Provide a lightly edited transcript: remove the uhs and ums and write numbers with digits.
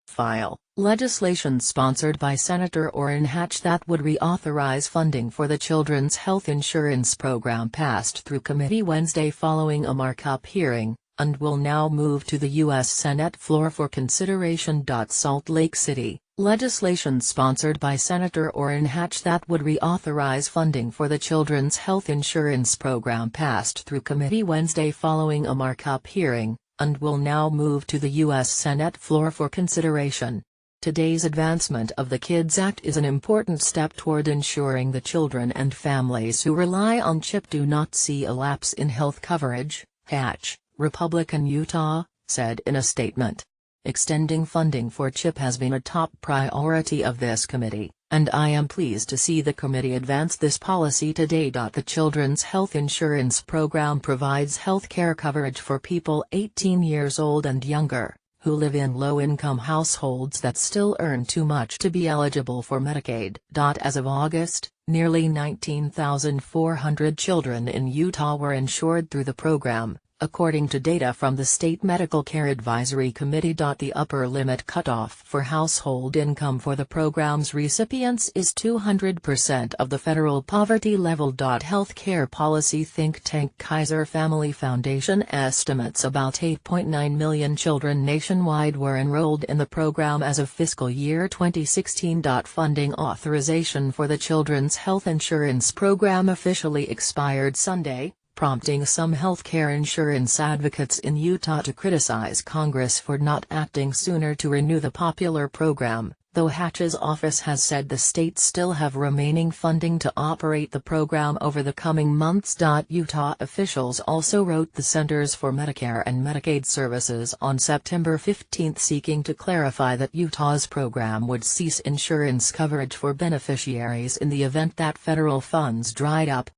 File, legislation sponsored by Senator Orrin Hatch that would reauthorize funding for the Children's Health Insurance Program passed through committee Wednesday following a markup hearing, and will now move to the U.S. Senate floor for consideration. Salt Lake City, legislation sponsored by Senator Orrin Hatch that would reauthorize funding for the Children's Health Insurance Program passed through committee Wednesday following a markup hearing, and will now move to the U.S. Senate floor for consideration. Today's advancement of the KIDS Act is an important step toward ensuring the children and families who rely on CHIP do not see a lapse in health coverage, Hatch, Republican Utah, said in a statement. Extending funding for CHIP has been a top priority of this committee, and I am pleased to see the committee advance this policy today. The Children's Health Insurance Program provides health care coverage for people 18 years old and younger, who live in low-income households that still earn too much to be eligible for Medicaid. As of August, nearly 19,400 children in Utah were insured through the program, according to data from the State Medical Care Advisory Committee. The upper limit cutoff for household income for the program's recipients is 200% of the federal poverty level. Health care policy think tank Kaiser Family Foundation estimates about 8.9 million children nationwide were enrolled in the program as of fiscal year 2016. Funding authorization for the Children's Health Insurance Program officially expired Sunday, prompting some healthcare insurance advocates in Utah to criticize Congress for not acting sooner to renew the popular program, though Hatch's office has said the states still have remaining funding to operate the program over the coming months. Utah officials also wrote the Centers for Medicare and Medicaid Services on September 15 seeking to clarify that Utah's program would cease insurance coverage for beneficiaries in the event that federal funds dried up.